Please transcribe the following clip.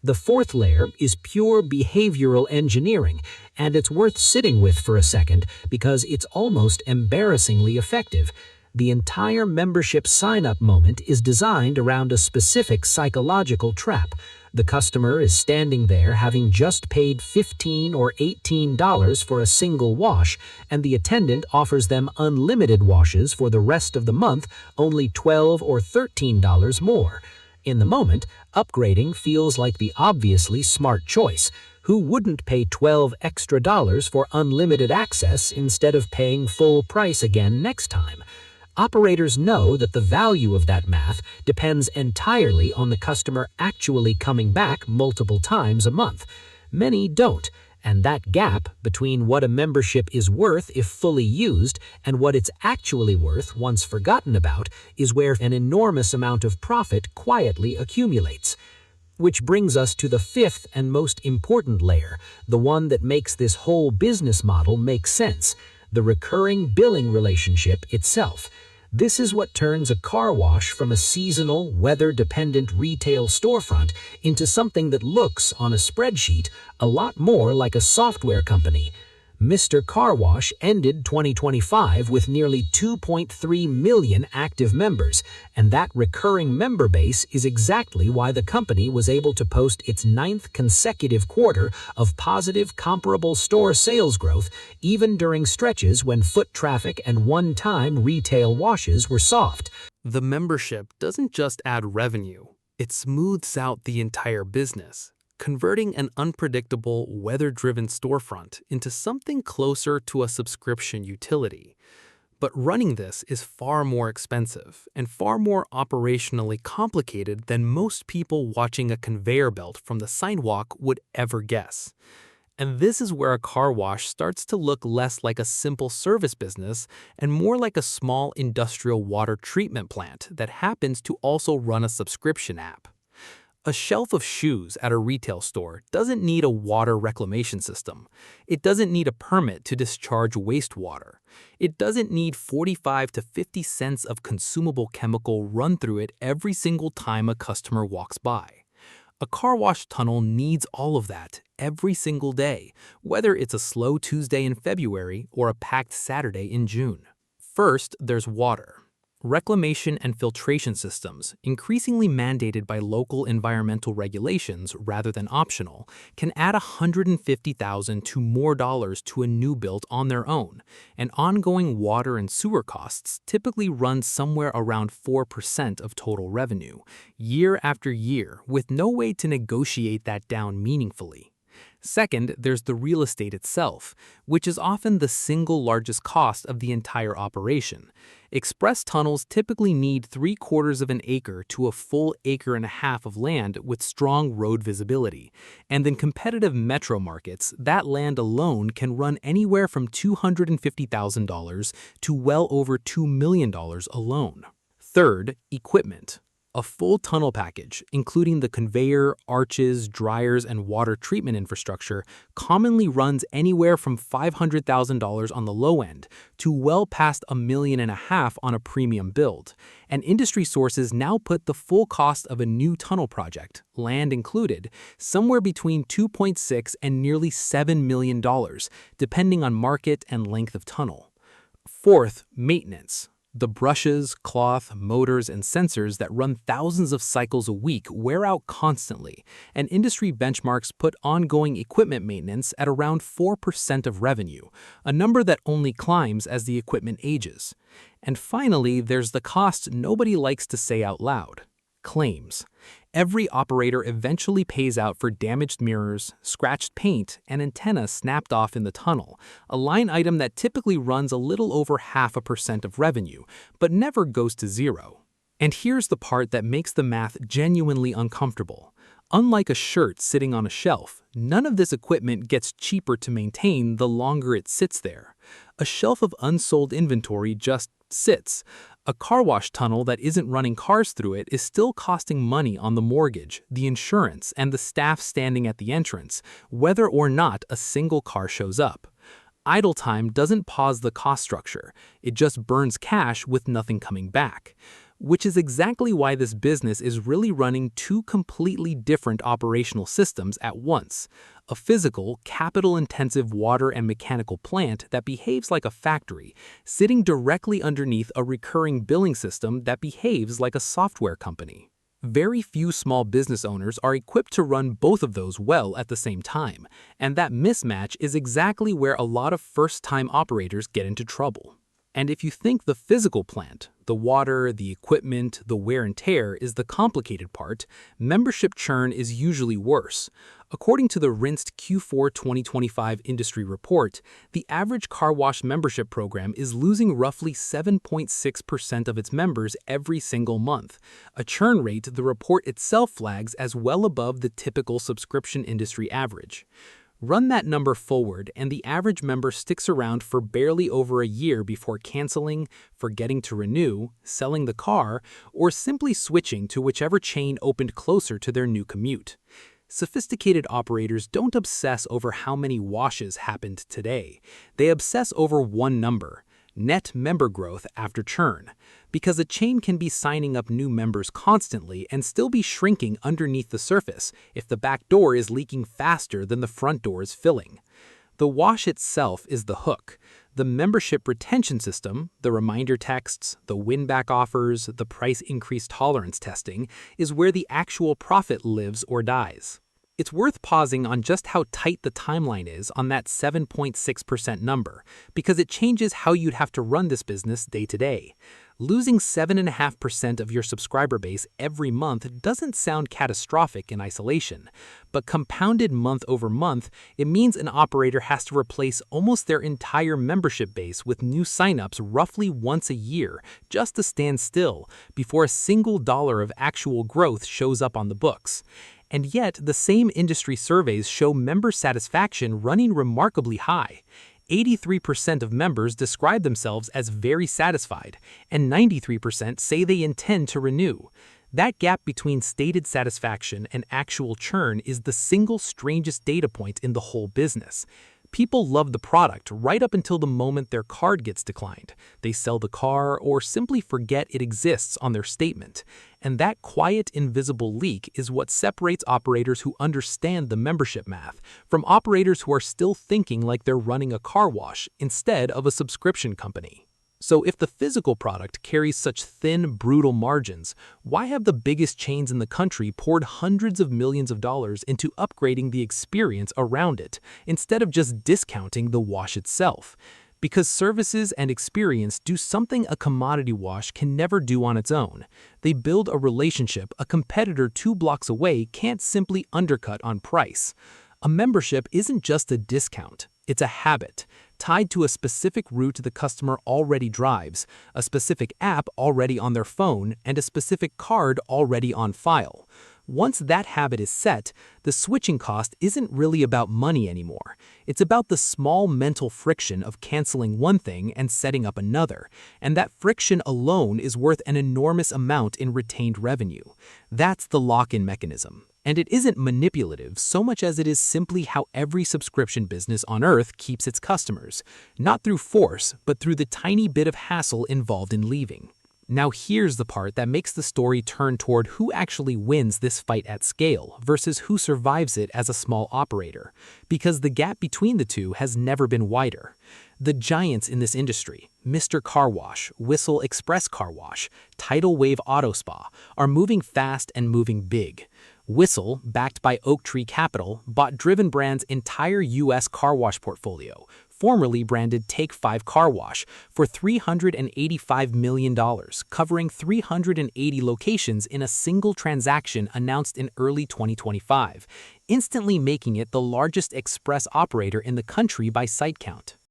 The fourth layer is pure behavioral engineering, and it's worth sitting with for a second because it's almost embarrassingly effective. The entire membership sign-up moment is designed around a specific psychological trap. The customer is standing there having just paid $15 or $18 for a single wash, and the attendant offers them unlimited washes for the rest of the month, only $12 or $13 more. In the moment, upgrading feels like the obviously smart choice. Who wouldn't pay $12 extra for unlimited access instead of paying full price again next time? Operators know that the value of that math depends entirely on the customer actually coming back multiple times a month. Many don't, and that gap between what a membership is worth if fully used and what it's actually worth once forgotten about is where an enormous amount of profit quietly accumulates. Which brings us to the fifth and most important layer, the one that makes this whole business model make sense: the recurring billing relationship itself. This is what turns a car wash from a seasonal, weather-dependent retail storefront into something that looks, on a spreadsheet, a lot more like a software company. Mr. Car Wash ended 2025 with nearly 2.3 million active members, and that recurring member base is exactly why the company was able to post its 9th consecutive quarter of positive comparable store sales growth, even during stretches when foot traffic and one-time retail washes were soft. The membership doesn't just add revenue, it smooths out the entire business, converting an unpredictable, weather-driven storefront into something closer to a subscription utility. But running this is far more expensive and far more operationally complicated than most people watching a conveyor belt from the sidewalk would ever guess. And this is where a car wash starts to look less like a simple service business and more like a small industrial water treatment plant that happens to also run a subscription app. A shelf of shoes at a retail store doesn't need a water reclamation system. It doesn't need a permit to discharge wastewater. It doesn't need 45 to 50 cents of consumable chemical run through it every single time a customer walks by. A car wash tunnel needs all of that every single day, whether it's a slow Tuesday in February or a packed Saturday in June. First, there's water. Reclamation and filtration systems, increasingly mandated by local environmental regulations rather than optional, can add $150,000 to more dollars to a new build on their own, and ongoing water and sewer costs typically run somewhere around 4% of total revenue, year after year, with no way to negotiate that down meaningfully. Second, there's the real estate itself, which is often the single largest cost of the entire operation. Express tunnels typically need 3/4 of an acre to a full acre and a half of land with strong road visibility, and in competitive metro markets, that land alone can run anywhere from $250,000 to well over $2 million alone. Third, equipment. A full tunnel package, including the conveyor, arches, dryers, and water treatment infrastructure, commonly runs anywhere from $500,000 on the low end to well past $1.5 million on a premium build. And industry sources now put the full cost of a new tunnel project, land included, somewhere between $2.6 and nearly $7 million, depending on market and length of tunnel. Fourth, maintenance. The brushes, cloth, motors, and sensors that run thousands of cycles a week wear out constantly, and industry benchmarks put ongoing equipment maintenance at around 4% of revenue, a number that only climbs as the equipment ages. And finally, there's the cost nobody likes to say out loud: claims. Every operator eventually pays out for damaged mirrors, scratched paint, and antenna snapped off in the tunnel, a line item that typically runs a little over 0.5% of revenue, but never goes to zero. And here's the part that makes the math genuinely uncomfortable. Unlike a shirt sitting on a shelf, none of this equipment gets cheaper to maintain the longer it sits there. A shelf of unsold inventory just sits. A car wash tunnel that isn't running cars through it is still costing money on the mortgage, the insurance, and the staff standing at the entrance, whether or not a single car shows up. Idle time doesn't pause the cost structure, it just burns cash with nothing coming back. which is exactly why this business is really running two completely different operational systems at once: a physical, capital-intensive water and mechanical plant that behaves like a factory, sitting directly underneath a recurring billing system that behaves like a software company. Very few small business owners are equipped to run both of those well at the same time, and that mismatch is exactly where a lot of first-time operators get into trouble. And if you think the physical plant, the water, the equipment, the wear and tear is the complicated part, membership churn is usually worse. According to the Rinsed Q4 2025 industry report, the average car wash membership program is losing roughly 7.6% of its members every single month, a churn rate the report itself flags as well above the typical subscription industry average. Run that number forward, and the average member sticks around for barely over a year before canceling, forgetting to renew, selling the car, or simply switching to whichever chain opened closer to their new commute. Sophisticated operators don't obsess over how many washes happened today. They obsess over one number: net member growth after churn, because a chain can be signing up new members constantly and still be shrinking underneath the surface if the back door is leaking faster than the front door is filling. The wash itself is the hook. The membership retention system, the reminder texts, the win-back offers, the price increase tolerance testing, is where the actual profit lives or dies. It's worth pausing on just how tight the timeline is on that 7.6% number, because it changes how you'd have to run this business day to day. Losing 7.5% of your subscriber base every month doesn't sound catastrophic in isolation, but compounded month over month, it means an operator has to replace almost their entire membership base with new signups roughly once a year just to stand still before a single dollar of actual growth shows up on the books. And yet, the same industry surveys show member satisfaction running remarkably high. 83% of members describe themselves as very satisfied, and 93% say they intend to renew. That gap between stated satisfaction and actual churn is the single strangest data point in the whole business. People love the product right up until the moment their card gets declined. They sell the car or simply forget it exists on their statement. And that quiet, invisible leak is what separates operators who understand the membership math from operators who are still thinking like they're running a car wash instead of a subscription company. So if the physical product carries such thin, brutal margins, why have the biggest chains in the country poured hundreds of millions of dollars into upgrading the experience around it, instead of just discounting the wash itself? Because services and experience do something a commodity wash can never do on its own. They build a relationship a competitor 2 blocks away can't simply undercut on price. A membership isn't just a discount. It's a habit, tied to a specific route the customer already drives, a specific app already on their phone, and a specific card already on file. Once that habit is set, the switching cost isn't really about money anymore. It's about the small mental friction of canceling one thing and setting up another, and that friction alone is worth an enormous amount in retained revenue. That's the lock-in mechanism. And it isn't manipulative so much as it is simply how every subscription business on earth keeps its customers, not through force, but through the tiny bit of hassle involved in leaving. Now here's the part that makes the story turn toward who actually wins this fight at scale versus who survives it as a small operator, because the gap between the two has never been wider. The giants in this industry, Mr. Car Wash, Whistle Express Car Wash, Tidal Wave Auto Spa, are moving fast and moving big. Whistle, backed by Oaktree Capital, bought Driven Brands' entire U.S. car wash portfolio, formerly branded Take 5 Car Wash, for $385 million, covering 380 locations in a single transaction announced in early 2025, instantly making it the largest express operator in the country by site count.